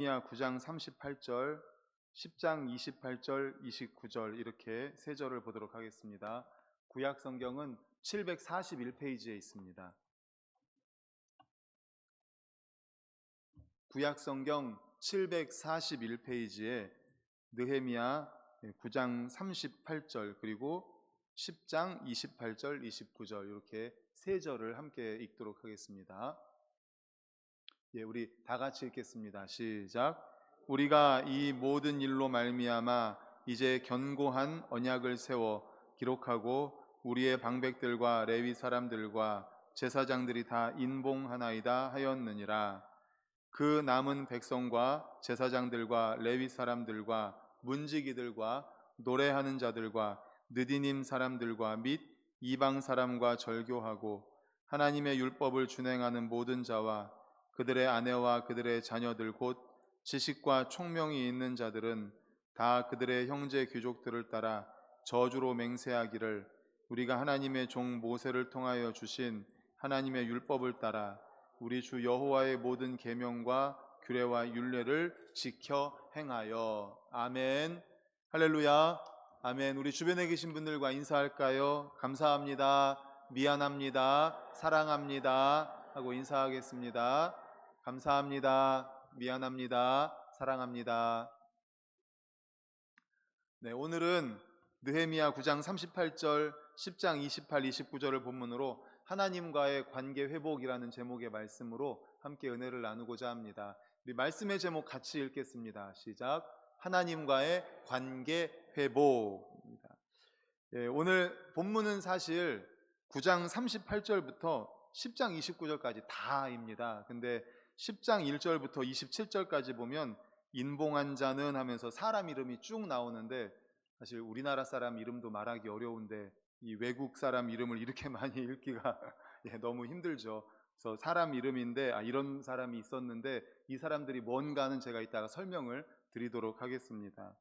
느헤미야 9장 38절, 10장 28절, 29절 이렇게 세 절을 보도록 하겠습니다. 구약 성경은 741페이지에 있습니다. 구약 성경 741페이지에 느헤미야 9장 38절 그리고 10장 28절, 29절 이렇게 세 절을 함께 읽도록 하겠습니다. 우리 다 같이 읽겠습니다. 시작. 우리가 이 모든 일로 말미암아 이제 견고한 언약을 세워 기록하고 우리의 방백들과 레위 사람들과 제사장들이 다 인봉하나이다 하였느니라. 그 남은 백성과 제사장들과 레위 사람들과 문지기들과 노래하는 자들과 느디님 사람들과 및 이방 사람과 절교하고 하나님의 율법을 준행하는 모든 자와 그들의 아내와 그들의 자녀들 곧 지식과 총명이 있는 자들은 다 그들의 형제 귀족들을 따라 저주로 맹세하기를 우리가 하나님의 종 모세를 통하여 주신 하나님의 율법을 따라 우리 주 여호와의 모든 계명과 규례와 율례를 지켜 행하여. 아멘. 할렐루야. 아멘. 우리 주변에 계신 분들과 인사할까요? 감사합니다, 미안합니다, 사랑합니다 하고 인사하겠습니다. 감사합니다, 미안합니다, 사랑합니다. 네, 오늘은 느헤미야 9장 38절, 10장 28, 29절을 본문으로 하나님과의 관계 회복이라는 제목의 말씀으로 함께 은혜를 나누고자 합니다. 우리 말씀의 제목 같이 읽겠습니다. 시작. 하나님과의 관계 회복입니다. 오늘 본문은 사실 9장 38절부터 10장 29절까지 다입니다. 근데 10장 1절부터 27절까지 보면 인봉한 자는 하면서 사람 이름이 쭉 나오는데 사실 우리나라 사람 이름도 말하기 어려운데 이 외국 사람 이름을 이렇게 많이 읽기가 너무 힘들죠. 그래서 사람 이름인데 이런 사람이 있었는데 이 사람들이 뭔가는 제가 이따가 설명을 드리도록 하겠습니다.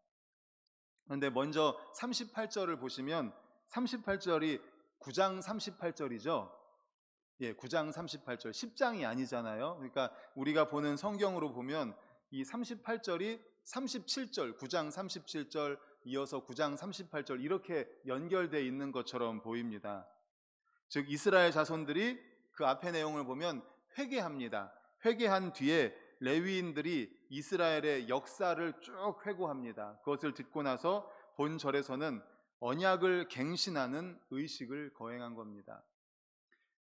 그런데 먼저 38절을 보시면 38절이 9장 38절이죠. 9장 38절, 10장이 아니잖아요. 그러니까 우리가 보는 성경으로 보면 이 38절이 37절, 9장 37절 이어서 9장 38절 이렇게 연결되어 있는 것처럼 보입니다. 즉 이스라엘 자손들이 그 앞의 내용을 보면 회개합니다. 회개한 뒤에 레위인들이 이스라엘의 역사를 쭉 회고합니다. 그것을 듣고 나서 본 절에서는 언약을 갱신하는 의식을 거행한 겁니다.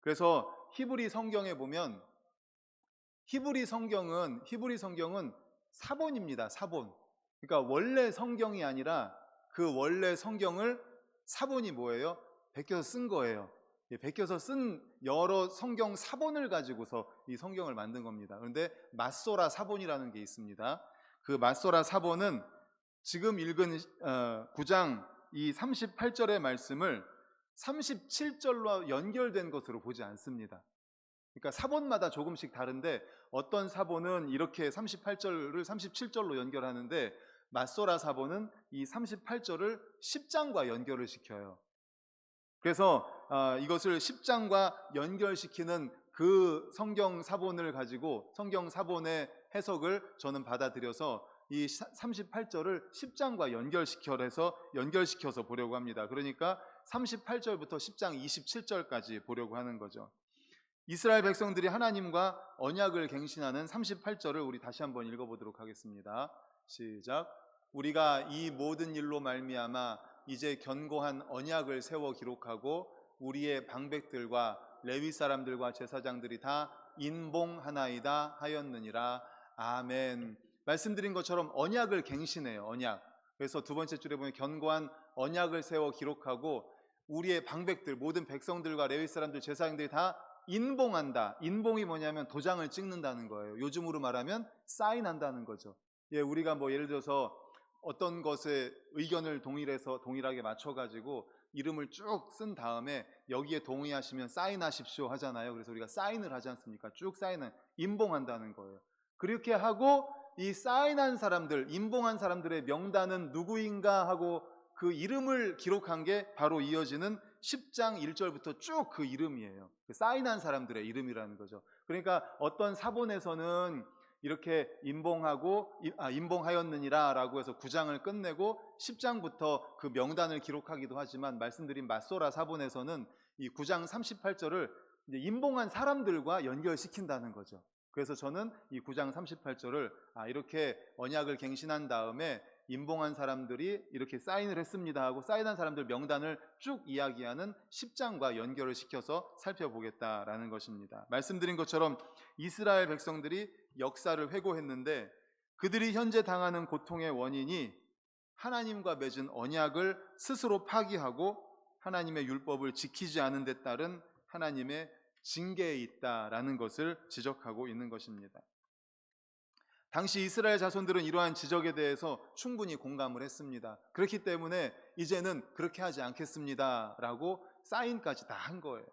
그래서 히브리 성경에 보면 히브리 성경은 사본입니다. 사본. 그러니까 원래 성경이 아니라 그 원래 성경을 사본이 뭐예요? 베껴서 쓴 거예요. 베껴서 쓴 여러 성경 사본을 가지고서 이 성경을 만든 겁니다. 그런데 마소라 사본이라는 게 있습니다. 그 마소라 사본은 지금 읽은 9장 이 38절의 말씀을 37절로 연결된 것으로 보지 않습니다. 그러니까 사본마다 조금씩 다른데 어떤 사본은 이렇게 38절을 37절로 연결하는데 마소라 사본은 이 38절을 10장과 연결을 시켜요. 그래서 이것을 10장과 연결시키는 그 성경 사본을 가지고 성경 사본의 해석을 저는 받아들여서 이 38절을 10장과 연결시켜서 보려고 합니다. 그러니까 38절부터 10장 27절까지 보려고 하는 거죠. 이스라엘 백성들이 하나님과 언약을 갱신하는 38절을 우리 다시 한번 읽어보도록 하겠습니다. 시작. 우리가 이 모든 일로 말미암아 이제 견고한 언약을 세워 기록하고 우리의 방백들과 레위 사람들과 제사장들이 다 인봉하나이다 하였느니라. 아멘. 말씀드린 것처럼 언약을 갱신해요. 언약. 그래서 두 번째 줄에 보면 견고한 언약을 세워 기록하고 우리의 방백들 모든 백성들과 레위 사람들 제사장들이 다 인봉한다. 인봉이 뭐냐면 도장을 찍는다는 거예요. 요즘으로 말하면 사인한다는 거죠. 우리가 예를 들어서 어떤 것에 의견을 동일하게 맞춰가지고 이름을 쭉 쓴 다음에 여기에 동의하시면 사인하십시오 하잖아요. 그래서 우리가 사인을 하지 않습니까? 쭉 사인은 인봉한다는 거예요. 그렇게 하고 이 사인한 사람들, 인봉한 사람들의 명단은 누구인가 하고 그 이름을 기록한 게 바로 이어지는 10장 1절부터 쭉 그 이름이에요. 그 사인한 사람들의 이름이라는 거죠. 그러니까 어떤 사본에서는 이렇게 임봉하였느니라라고 해서 9장을 끝내고 10장부터 그 명단을 기록하기도 하지만, 말씀드린 맛소라 사본에서는 이 9장 38절을 이제 임봉한 사람들과 연결시킨다는 거죠. 그래서 저는 이 9장 38절을 이렇게 언약을 갱신한 다음에 임봉한 사람들이 이렇게 사인을 했습니다 하고 사인한 사람들 명단을 쭉 이야기하는 10장과 연결을 시켜서 살펴보겠다라는 것입니다. 말씀드린 것처럼 이스라엘 백성들이 역사를 회고했는데, 그들이 현재 당하는 고통의 원인이 하나님과 맺은 언약을 스스로 파기하고 하나님의 율법을 지키지 않은 데 따른 하나님의 징계에 있다라는 것을 지적하고 있는 것입니다. 당시 이스라엘 자손들은 이러한 지적에 대해서 충분히 공감을 했습니다. 그렇기 때문에 이제는 그렇게 하지 않겠습니다 라고 사인까지 다 한 거예요.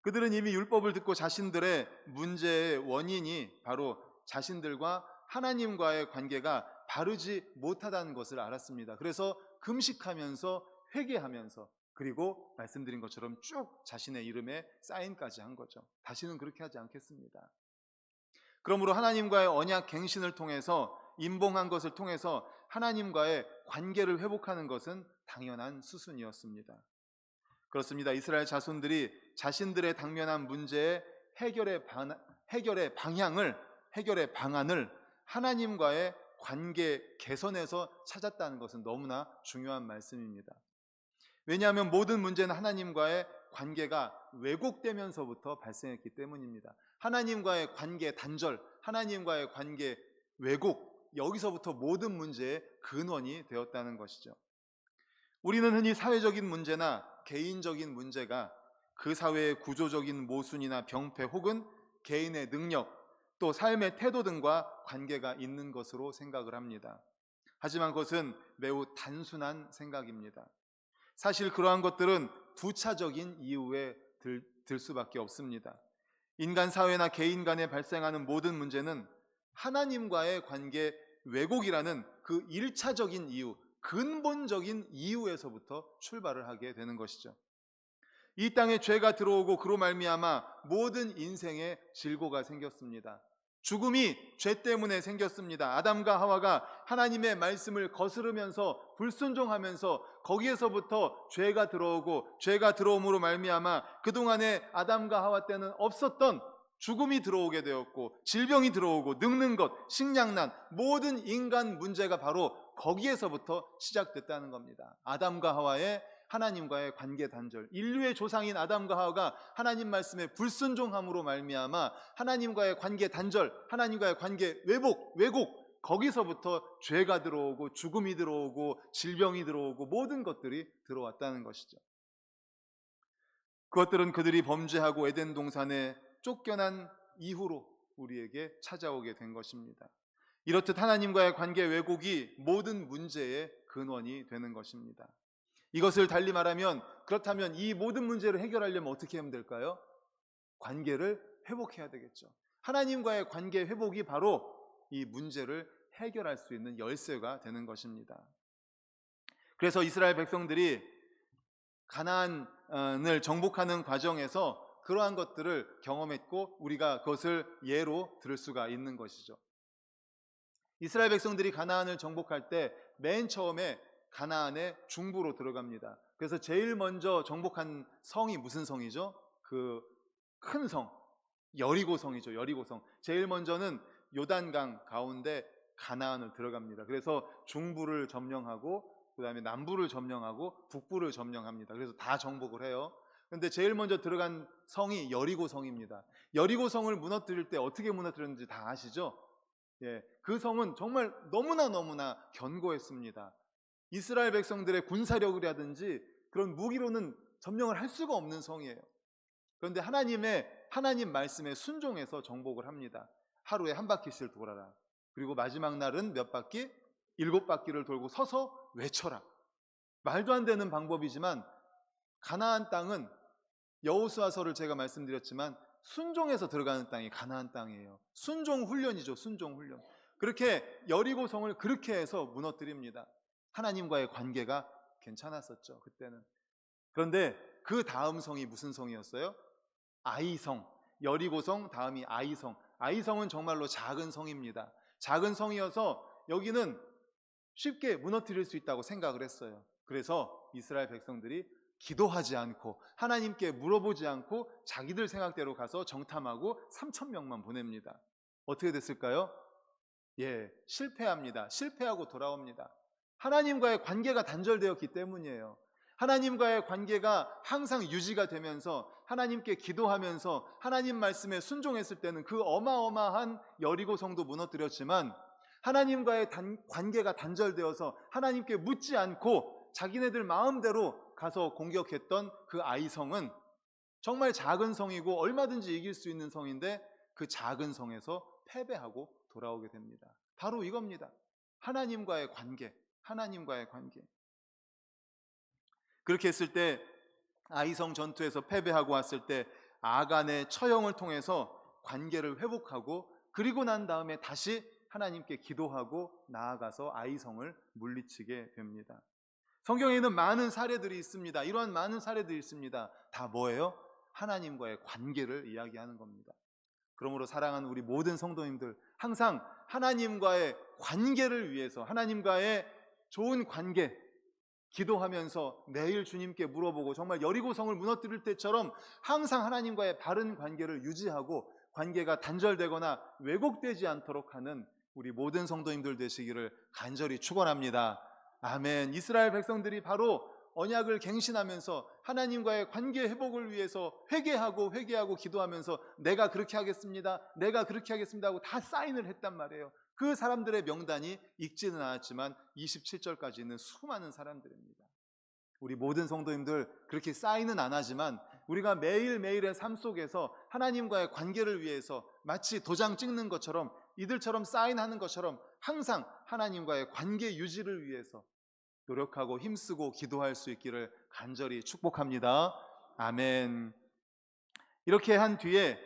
그들은 이미 율법을 듣고 자신들의 문제의 원인이 바로 자신들과 하나님과의 관계가 바르지 못하다는 것을 알았습니다. 그래서 금식하면서 회개하면서, 그리고 말씀드린 것처럼 쭉 자신의 이름에 사인까지 한 거죠. 다시는 그렇게 하지 않겠습니다. 그러므로 하나님과의 언약 갱신을 통해서, 임봉한 것을 통해서 하나님과의 관계를 회복하는 것은 당연한 수순이었습니다. 그렇습니다. 이스라엘 자손들이 자신들의 당면한 문제의 해결의 방안을 하나님과의 관계 개선에서 찾았다는 것은 너무나 중요한 말씀입니다. 왜냐하면 모든 문제는 하나님과의 관계가 왜곡되면서부터 발생했기 때문입니다. 하나님과의 관계 단절, 하나님과의 관계 왜곡, 여기서부터 모든 문제의 근원이 되었다는 것이죠. 우리는 흔히 사회적인 문제나 개인적인 문제가 그 사회의 구조적인 모순이나 병폐 혹은 개인의 능력, 또 삶의 태도 등과 관계가 있는 것으로 생각을 합니다. 하지만 그것은 매우 단순한 생각입니다. 사실 그러한 것들은 부차적인 이유에 들 수밖에 없습니다. 인간 사회나 개인 간에 발생하는 모든 문제는 하나님과의 관계 왜곡이라는 그 1차적인 이유, 근본적인 이유에서부터 출발을 하게 되는 것이죠. 이 땅에 죄가 들어오고 그로 말미암아 모든 인생에 질고가 생겼습니다. 죽음이 죄 때문에 생겼습니다. 아담과 하와가 하나님의 말씀을 거스르면서 불순종하면서 거기에서부터 죄가 들어오고, 죄가 들어옴으로 말미암아 그동안에 아담과 하와 때는 없었던 죽음이 들어오게 되었고, 질병이 들어오고, 늙는 것, 식량난, 모든 인간 문제가 바로 거기에서부터 시작됐다는 겁니다. 아담과 하와의 하나님과의 관계 단절, 인류의 조상인 아담과 하와가 하나님 말씀에 불순종함으로 말미암아 하나님과의 관계 단절, 하나님과의 관계 왜곡, 거기서부터 죄가 들어오고 죽음이 들어오고 질병이 들어오고 모든 것들이 들어왔다는 것이죠. 그것들은 그들이 범죄하고 에덴 동산에 쫓겨난 이후로 우리에게 찾아오게 된 것입니다. 이렇듯 하나님과의 관계 왜곡이 모든 문제의 근원이 되는 것입니다. 이것을 달리 말하면, 그렇다면 이 모든 문제를 해결하려면 어떻게 하면 될까요? 관계를 회복해야 되겠죠. 하나님과의 관계 회복이 바로 이 문제를 해결할 수 있는 열쇠가 되는 것입니다. 그래서 이스라엘 백성들이 가나안을 정복하는 과정에서 그러한 것들을 경험했고, 우리가 그것을 예로 들을 수가 있는 것이죠. 이스라엘 백성들이 가나안을 정복할 때 맨 처음에 가나안의 중부로 들어갑니다. 그래서 제일 먼저 정복한 성이 무슨 성이죠? 그 큰 성, 여리고성이죠. 여리고성. 제일 먼저는 요단강 가운데 가나안을 들어갑니다. 그래서 중부를 점령하고, 그 다음에 남부를 점령하고, 북부를 점령합니다. 그래서 다 정복을 해요. 그런데 제일 먼저 들어간 성이 여리고성입니다. 여리고성을 무너뜨릴 때 어떻게 무너뜨렸는지 다 아시죠? 그 성은 정말 너무나 견고했습니다. 이스라엘 백성들의 군사력이라든지 그런 무기로는 점령을 할 수가 없는 성이에요. 그런데 하나님 말씀에 순종해서 정복을 합니다. 하루에 한 바퀴씩 돌아라. 그리고 마지막 날은 몇 바퀴? 7바퀴를 돌고 서서 외쳐라. 말도 안 되는 방법이지만 가나안 땅은, 여호수아서를 제가 말씀드렸지만 순종해서 들어가는 땅이 가나안 땅이에요. 순종 훈련이죠. 순종 훈련. 그렇게 여리고성을 그렇게 해서 무너뜨립니다. 하나님과의 관계가 괜찮았었죠, 그때는. 그런데 그 다음 성이 무슨 성이었어요? 아이성. 여리고성 다음이 아이성. 아이성은 정말로 작은 성입니다. 작은 성이어서 여기는 쉽게 무너뜨릴 수 있다고 생각을 했어요. 그래서 이스라엘 백성들이 기도하지 않고 하나님께 물어보지 않고 자기들 생각대로 가서 정탐하고 3,000명만 보냅니다. 어떻게 됐을까요? 실패합니다. 실패하고 돌아옵니다. 하나님과의 관계가 단절되었기 때문이에요. 하나님과의 관계가 항상 유지가 되면서 하나님께 기도하면서 하나님 말씀에 순종했을 때는 그 어마어마한 여리고 성도 무너뜨렸지만, 하나님과의 관계가 단절되어서 하나님께 묻지 않고 자기네들 마음대로 가서 공격했던 그 아이성은 정말 작은 성이고 얼마든지 이길 수 있는 성인데, 그 작은 성에서 패배하고 돌아오게 됩니다. 바로 이겁니다. 하나님과의 관계, 하나님과의 관계. 그렇게 했을 때 아이성 전투에서 패배하고 왔을 때 아간의 처형을 통해서 관계를 회복하고, 그리고 난 다음에 다시 하나님께 기도하고 나아가서 아이성을 물리치게 됩니다. 성경에는 많은 사례들이 있습니다. 이러한 많은 사례들이 있습니다. 다 뭐예요? 하나님과의 관계를 이야기하는 겁니다. 그러므로 사랑하는 우리 모든 성도님들, 항상 하나님과의 관계를 위해서, 하나님과의 좋은 관계 기도하면서 매일 주님께 물어보고, 정말 여리고성을 무너뜨릴 때처럼 항상 하나님과의 바른 관계를 유지하고 관계가 단절되거나 왜곡되지 않도록 하는 우리 모든 성도님들 되시기를 간절히 축원합니다. 아멘. 이스라엘 백성들이 바로 언약을 갱신하면서 하나님과의 관계 회복을 위해서 회개하고 기도하면서 내가 그렇게 하겠습니다, 내가 그렇게 하겠습니다 하고 다 사인을 했단 말이에요. 그 사람들의 명단이 읽지는 않았지만 27절까지는 수많은 사람들입니다. 우리 모든 성도님들 그렇게 사인은 안 하지만 우리가 매일매일의 삶 속에서 하나님과의 관계를 위해서 마치 도장 찍는 것처럼, 이들처럼 사인하는 것처럼 항상 하나님과의 관계 유지를 위해서 노력하고 힘쓰고 기도할 수 있기를 간절히 축복합니다. 아멘. 이렇게 한 뒤에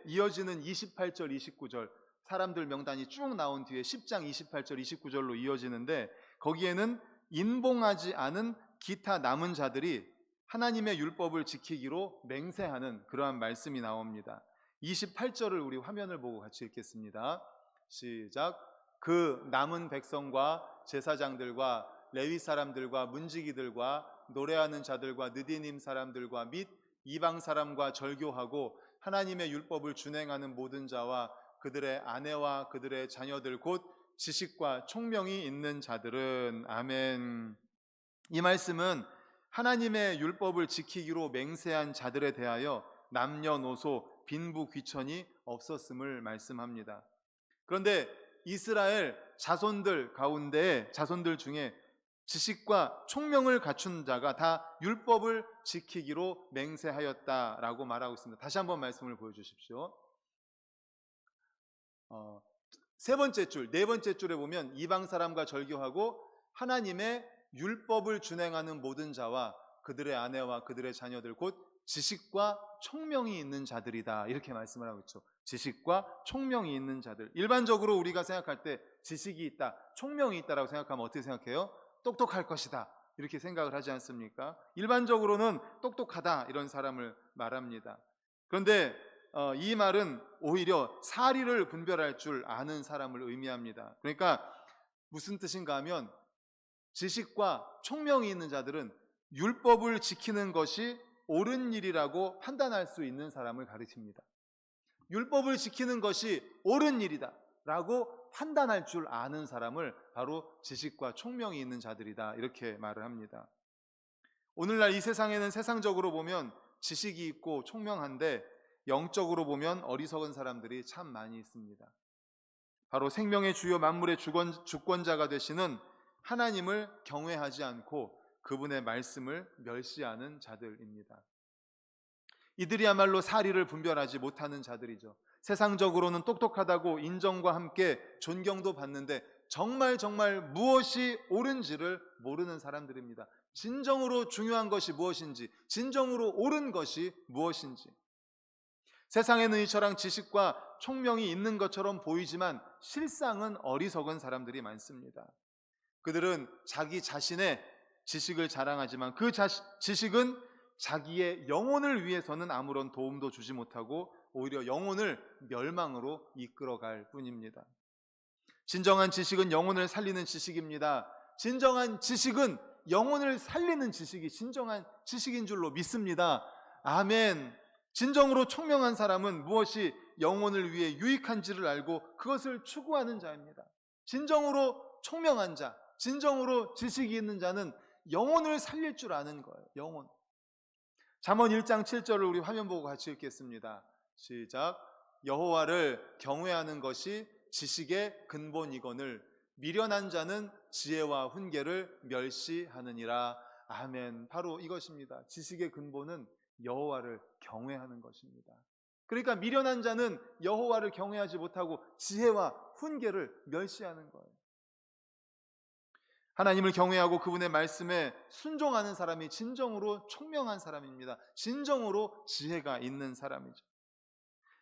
이어지는 28절 29절 사람들 명단이 쭉 나온 뒤에 10장 28절 29절로 이어지는데, 거기에는 인봉하지 않은 기타 남은 자들이 하나님의 율법을 지키기로 맹세하는 그러한 말씀이 나옵니다. 28절을 우리 화면을 보고 같이 읽겠습니다. 시작. 그 남은 백성과 제사장들과 레위 사람들과 문지기들과 노래하는 자들과 느디님 사람들과 및 이방 사람과 절교하고 하나님의 율법을 준행하는 모든 자와 그들의 아내와 그들의 자녀들 곧 지식과 총명이 있는 자들은. 아멘. 이 말씀은 하나님의 율법을 지키기로 맹세한 자들에 대하여 남녀노소 빈부귀천이 없었음을 말씀합니다. 그런데 이스라엘 자손들 중에 지식과 총명을 갖춘 자가 다 율법을 지키기로 맹세하였다라고 말하고 있습니다. 다시 한번 말씀을 보여주십시오. 네 번째 줄에 보면 이방 사람과 절교하고 하나님의 율법을 준행하는 모든 자와 그들의 아내와 그들의 자녀들 곧 지식과 총명이 있는 자들이다, 이렇게 말씀을 하고 있죠. 지식과 총명이 있는 자들. 일반적으로 우리가 생각할 때 지식이 있다, 총명이 있다라고 생각하면 어떻게 생각해요? 똑똑할 것이다, 이렇게 생각을 하지 않습니까? 일반적으로는 똑똑하다 이런 사람을 말합니다. 그런데 이 말은 오히려 사리를 분별할 줄 아는 사람을 의미합니다. 그러니까 무슨 뜻인가 하면 지식과 총명이 있는 자들은 율법을 지키는 것이 옳은 일이라고 판단할 수 있는 사람을 가리킵니다. 율법을 지키는 것이 옳은 일이다 라고 판단할 줄 아는 사람을 바로 지식과 총명이 있는 자들이다, 이렇게 말을 합니다. 오늘날 이 세상에는 세상적으로 보면 지식이 있고 총명한데 영적으로 보면 어리석은 사람들이 참 많이 있습니다. 바로 생명의 주요 만물의 주권자가 되시는 하나님을 경외하지 않고 그분의 말씀을 멸시하는 자들입니다. 이들이야말로 사리를 분별하지 못하는 자들이죠. 세상적으로는 똑똑하다고 인정과 함께 존경도 받는데 정말 무엇이 옳은지를 모르는 사람들입니다. 진정으로 중요한 것이 무엇인지, 진정으로 옳은 것이 무엇인지. 세상에는 이처럼 지식과 총명이 있는 것처럼 보이지만 실상은 어리석은 사람들이 많습니다. 그들은 자기 자신의 지식을 자랑하지만 그 지식은 자기의 영혼을 위해서는 아무런 도움도 주지 못하고 오히려 영혼을 멸망으로 이끌어갈 뿐입니다. 진정한 지식은 영혼을 살리는 지식입니다. 진정한 지식은 영혼을 살리는 지식이 진정한 지식인 줄로 믿습니다. 아멘. 진정으로 총명한 사람은 무엇이 영혼을 위해 유익한지를 알고 그것을 추구하는 자입니다. 진정으로 총명한 자, 진정으로 지식이 있는 자는 영혼을 살릴 줄 아는 거예요. 영혼. 잠언 1장 7절을 우리 화면 보고 같이 읽겠습니다. 시작. 여호와를 경외하는 것이 지식의 근본이거늘 미련한 자는 지혜와 훈계를 멸시하느니라. 아멘. 바로 이것입니다. 지식의 근본은 여호와를 경외하는 것입니다. 그러니까 미련한 자는 여호와를 경외하지 못하고 지혜와 훈계를 멸시하는 거예요. 하나님을 경외하고 그분의 말씀에 순종하는 사람이 진정으로 총명한 사람입니다. 진정으로 지혜가 있는 사람이죠.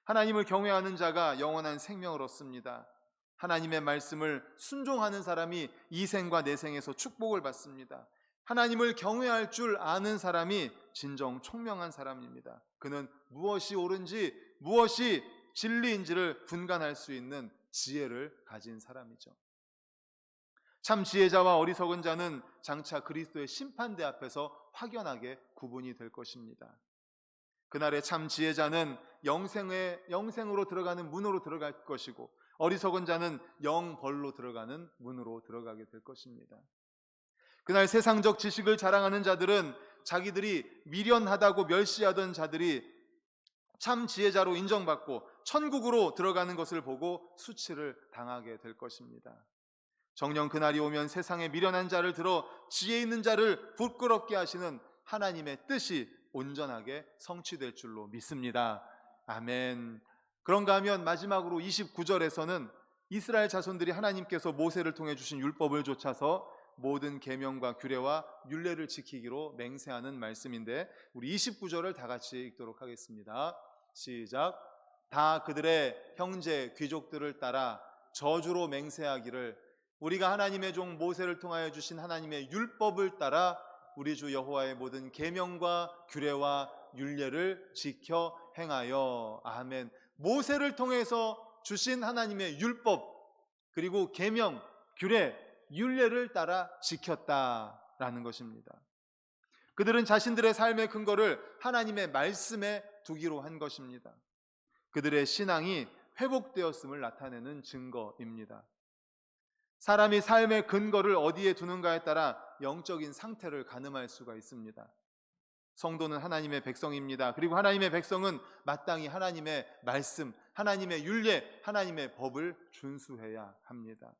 하나님을 경외하는 자가 영원한 생명을 얻습니다. 하나님의 말씀을 순종하는 사람이 이 생과 내생에서 축복을 받습니다. 하나님을 경외할 줄 아는 사람이 진정 총명한 사람입니다. 그는 무엇이 옳은지 무엇이 진리인지를 분간할 수 있는 지혜를 가진 사람이죠. 참 지혜자와 어리석은 자는 장차 그리스도의 심판대 앞에서 확연하게 구분이 될 것입니다. 그날의 참 지혜자는 영생으로 들어가는 문으로 들어갈 것이고 어리석은 자는 영벌로 들어가는 문으로 들어가게 될 것입니다. 그날 세상적 지식을 자랑하는 자들은 자기들이 미련하다고 멸시하던 자들이 참 지혜자로 인정받고 천국으로 들어가는 것을 보고 수치를 당하게 될 것입니다. 정녕 그날이 오면 세상에 미련한 자를 들어 지혜 있는 자를 부끄럽게 하시는 하나님의 뜻이 온전하게 성취될 줄로 믿습니다. 아멘. 그런가 하면 마지막으로 29절에서는 이스라엘 자손들이 하나님께서 모세를 통해 주신 율법을 좇아서 모든 계명과 규례와 율례를 지키기로 맹세하는 말씀인데 우리 29절을 다 같이 읽도록 하겠습니다. 시작. 다 그들의 형제 귀족들을 따라 저주로 맹세하기를 우리가 하나님의 종 모세를 통하여 주신 하나님의 율법을 따라 우리 주 여호와의 모든 계명과 규례와 율례를 지켜 행하여. 아멘. 모세를 통해서 주신 하나님의 율법 그리고 계명, 규례, 율례를 따라 지켰다라는 것입니다. 그들은 자신들의 삶의 근거를 하나님의 말씀에 두기로 한 것입니다. 그들의 신앙이 회복되었음을 나타내는 증거입니다. 사람이 삶의 근거를 어디에 두는가에 따라 영적인 상태를 가늠할 수가 있습니다. 성도는 하나님의 백성입니다. 그리고 하나님의 백성은 마땅히 하나님의 말씀, 하나님의 율례, 하나님의 법을 준수해야 합니다.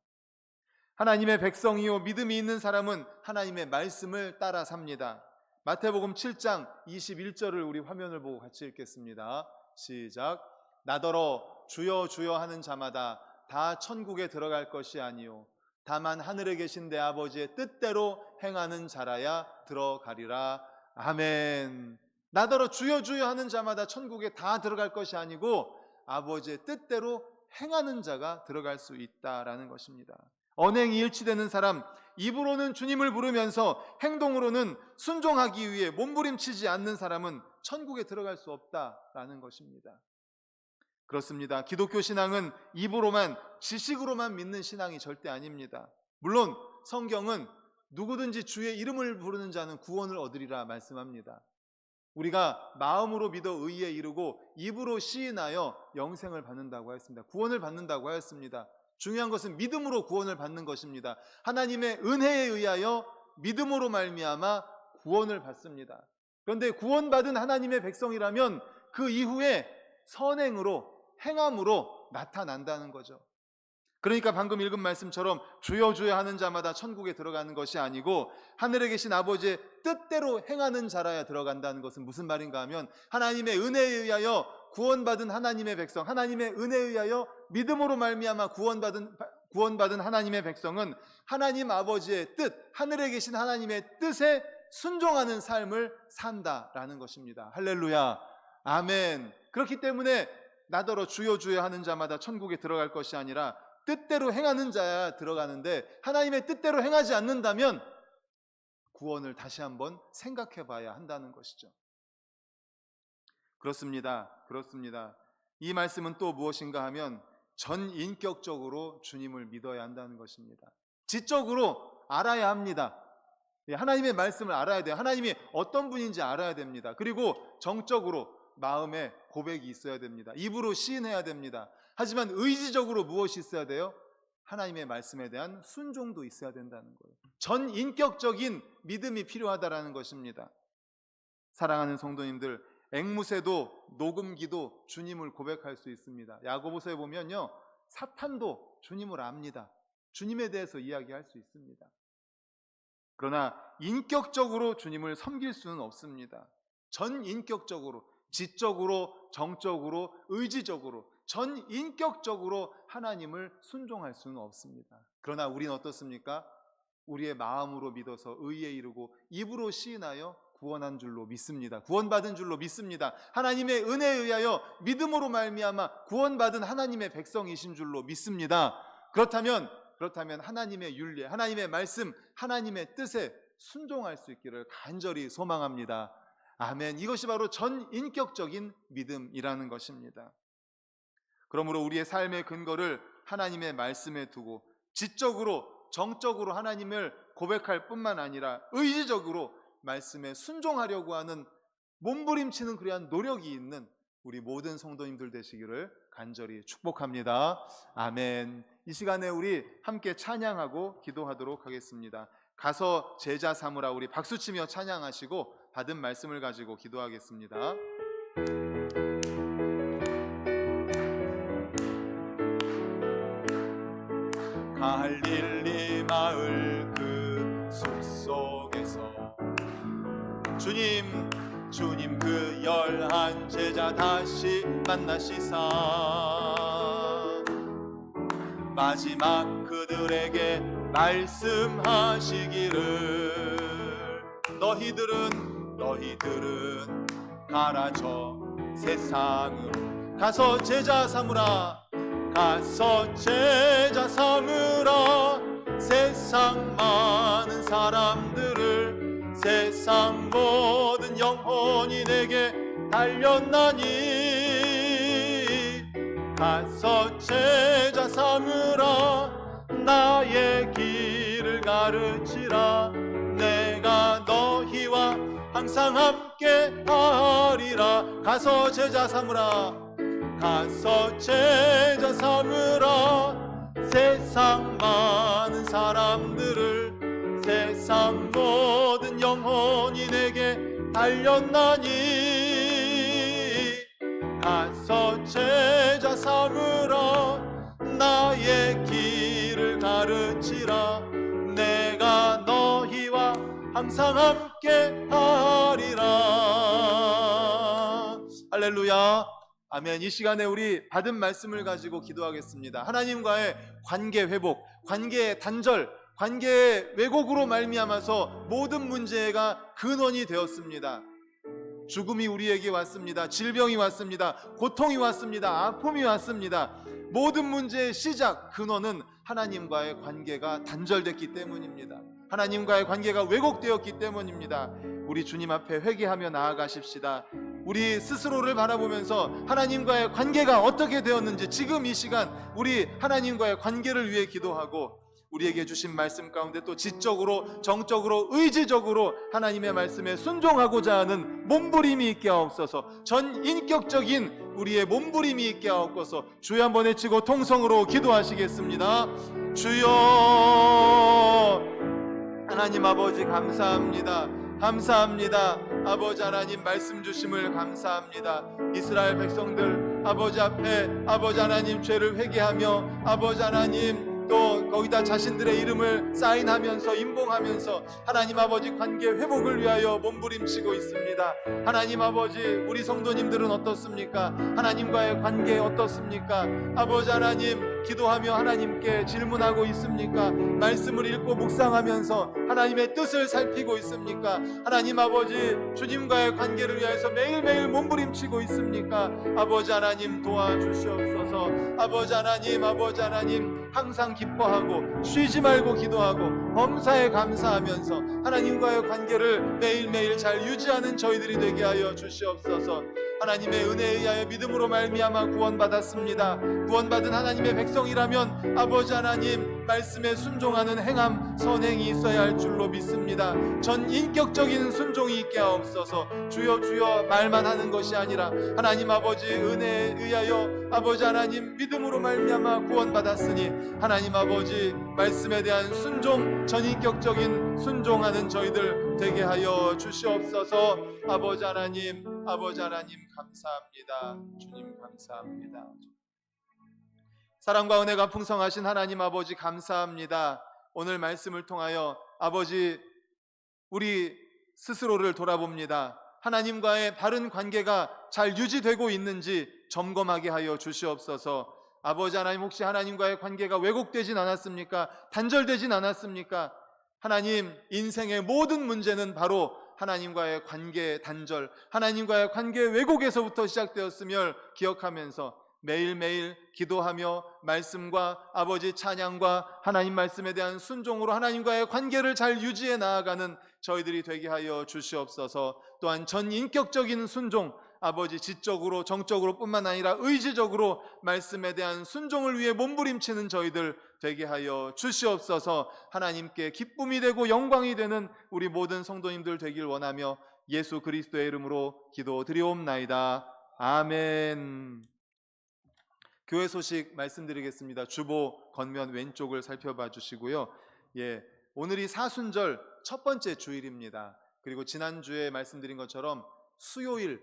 하나님의 백성이요 믿음이 있는 사람은 하나님의 말씀을 따라 삽니다. 마태복음 7장 21절을 우리 화면을 보고 같이 읽겠습니다. 시작. 나더러 주여 주여 하는 자마다 다 천국에 들어갈 것이 아니요 다만 하늘에 계신 내 아버지의 뜻대로 행하는 자라야 들어가리라. 아멘. 나더러 주여 주여 하는 자마다 천국에 다 들어갈 것이 아니고 아버지의 뜻대로 행하는 자가 들어갈 수 있다라는 것입니다. 언행이 일치되는 사람, 입으로는 주님을 부르면서 행동으로는 순종하기 위해 몸부림치지 않는 사람은 천국에 들어갈 수 없다라는 것입니다. 그렇습니다. 기독교 신앙은 입으로만, 지식으로만 믿는 신앙이 절대 아닙니다. 물론 성경은 누구든지 주의 이름을 부르는 자는 구원을 얻으리라 말씀합니다. 우리가 마음으로 믿어 의에 이르고 입으로 시인하여 영생을 받는다고 하였습니다. 구원을 받는다고 하였습니다. 중요한 것은 믿음으로 구원을 받는 것입니다. 하나님의 은혜에 의하여 믿음으로 말미암아 구원을 받습니다. 그런데 구원받은 하나님의 백성이라면 그 이후에 선행으로 행함으로 나타난다는 거죠. 그러니까 방금 읽은 말씀처럼 주여 주여 하는 자마다 천국에 들어가는 것이 아니고 하늘에 계신 아버지의 뜻대로 행하는 자라야 들어간다는 것은 무슨 말인가 하면 하나님의 은혜에 의하여 구원받은 하나님의 백성, 하나님의 은혜에 의하여 믿음으로 말미암아 구원받은 하나님의 백성은 하나님 아버지의 뜻, 하늘에 계신 하나님의 뜻에 순종하는 삶을 산다라는 것입니다. 할렐루야. 아멘. 그렇기 때문에 나더러 주여 주여 하는 자마다 천국에 들어갈 것이 아니라 뜻대로 행하는 자야 들어가는데 하나님의 뜻대로 행하지 않는다면 구원을 다시 한번 생각해 봐야 한다는 것이죠. 그렇습니다. 이 말씀은 또 무엇인가 하면 전인격적으로 주님을 믿어야 한다는 것입니다. 지적으로 알아야 합니다. 하나님의 말씀을 알아야 돼요. 하나님이 어떤 분인지 알아야 됩니다. 그리고 정적으로 마음에 고백이 있어야 됩니다. 입으로 시인해야 됩니다. 하지만 의지적으로 무엇이 있어야 돼요? 하나님의 말씀에 대한 순종도 있어야 된다는 거예요. 전인격적인 믿음이 필요하다라는 것입니다. 사랑하는 성도님들, 앵무새도 녹음기도 주님을 고백할 수 있습니다. 야고보서에 보면요, 사탄도 주님을 압니다. 주님에 대해서 이야기할 수 있습니다. 그러나 인격적으로 주님을 섬길 수는 없습니다. 전인격적으로, 지적으로, 정적으로, 의지적으로, 전인격적으로 하나님을 순종할 수는 없습니다. 그러나 우리는 어떻습니까? 우리의 마음으로 믿어서 의에 이르고 입으로 시인하여 구원한 줄로 믿습니다. 구원받은 줄로 믿습니다. 하나님의 은혜에 의하여 믿음으로 말미암아 구원받은 하나님의 백성이신 줄로 믿습니다. 그렇다면 하나님의 윤리, 하나님의 말씀, 하나님의 뜻에 순종할 수 있기를 간절히 소망합니다. 아멘. 이것이 바로 전인격적인 믿음이라는 것입니다. 그러므로 우리의 삶의 근거를 하나님의 말씀에 두고 지적으로, 정적으로 하나님을 고백할 뿐만 아니라 의지적으로 말씀에 순종하려고 하는 몸부림치는 그러한 노력이 있는 우리 모든 성도님들 되시기를 간절히 축복합니다. 아멘. 이 시간에 우리 함께 찬양하고 기도하도록 하겠습니다. 가서 제자 삼으라. 우리 박수치며 찬양하시고 받은 말씀을 가지고 기도하겠습니다. 갈릴리 마을 그 숲속에서 주님 그 11 제자 다시 만나시사 마지막 그들에게 말씀하시기를 너희들은 가라 저 세상으로 가서 제자 삼으라. 가서 제자 삼으라. 세상 많은 사람들을 세상 모든 영혼이 내게 달렸나니 가서 제자 삼으라. 나의 길을 가르치라. 내가 너희와 항상 함께 하리라. 가서 제자 삼으라. 가서 제자 삼으라. 세상 많은 사람들을 세상 모든 영혼이 내게 달렸나니 가서 제자 삼으라. 나의 길을 가르치라. 내가 너희와 항상 함께 하리라. 할렐루야. 아멘. 이 시간에 우리 받은 말씀을 가지고 기도하겠습니다. 하나님과의 관계 회복, 관계의 단절, 관계의 왜곡으로 말미암아서 모든 문제가 근원이 되었습니다. 죽음이 우리에게 왔습니다. 질병이 왔습니다. 고통이 왔습니다. 아픔이 왔습니다. 모든 문제의 시작, 근원은 하나님과의 관계가 단절됐기 때문입니다. 하나님과의 관계가 왜곡되었기 때문입니다. 우리 주님 앞에 회개하며 나아가십시다. 우리 스스로를 바라보면서 하나님과의 관계가 어떻게 되었는지 지금 이 시간 우리 하나님과의 관계를 위해 기도하고 우리에게 주신 말씀 가운데 또 지적으로, 정적으로, 의지적으로 하나님의 말씀에 순종하고자 하는 몸부림이 있게 하옵소서. 전인격적인 우리의 몸부림이 있게 하옵소서. 주여 한번 외치고 통성으로 기도하시겠습니다. 주여, 하나님 아버지 감사합니다. 감사합니다. 아버지 하나님 말씀 주심을 감사합니다. 이스라엘 백성들 아버지 앞에 아버지 하나님 죄를 회개하며 아버지 하나님 또 거기다 자신들의 이름을 사인하면서 임봉하면서 하나님 아버지 관계 회복을 위하여 몸부림치고 있습니다. 하나님 아버지 우리 성도님들은 어떻습니까? 하나님과의 관계 어떻습니까? 아버지 하나님 기도하며 하나님께 질문하고 있습니까? 말씀을 읽고 묵상하면서 하나님의 뜻을 살피고 있습니까? 하나님 아버지 주님과의 관계를 위해서 매일매일 몸부림치고 있습니까? 아버지 하나님 도와주시옵소서. 아버지 하나님 항상 기뻐하고 쉬지 말고 기도하고 범사에 감사하면서 하나님과의 관계를 매일매일 잘 유지하는 저희들이 되게 하여 주시옵소서. 하나님의 은혜에 의하여 믿음으로 말미암아 구원받았습니다. 구원받은 하나님의 백성이라면 아버지 하나님 말씀에 순종하는 행함, 선행이 있어야 할 줄로 믿습니다. 전 인격적인 순종이 있게 하옵소서. 주여 주여 말만 하는 것이 아니라 하나님 아버지 은혜에 의하여 아버지 하나님 믿음으로 말미암아 구원받았으니 하나님 아버지 말씀에 대한 순종, 전인격적인 순종하는 저희들 되게 하여 주시옵소서. 아버지 하나님 감사합니다. 주님 감사합니다. 사랑과 은혜가 풍성하신 하나님 아버지 감사합니다. 오늘 말씀을 통하여 아버지 우리 스스로를 돌아봅니다. 하나님과의 바른 관계가 잘 유지되고 있는지 점검하게 하여 주시옵소서. 아버지 하나님, 혹시 하나님과의 관계가 왜곡되진 않았습니까? 단절되진 않았습니까? 하나님, 인생의 모든 문제는 바로 하나님과의 관계 단절, 하나님과의 관계 왜곡에서부터 시작되었음을 기억하면서 매일매일 기도하며 말씀과 아버지 찬양과 하나님 말씀에 대한 순종으로 하나님과의 관계를 잘 유지해 나아가는 저희들이 되게 하여 주시옵소서. 또한 전인격적인 순종, 아버지 지적으로 정적으로 뿐만 아니라 의지적으로 말씀에 대한 순종을 위해 몸부림치는 저희들 되게 하여 주시옵소서. 하나님께 기쁨이 되고 영광이 되는 우리 모든 성도님들 되길 원하며 예수 그리스도의 이름으로 기도드리옵나이다. 아멘. 교회 소식 말씀드리겠습니다. 주보 겉면 왼쪽을 살펴봐 주시고요. 오늘이 사순절 첫 번째 주일입니다. 그리고 지난주에 말씀드린 것처럼 수요일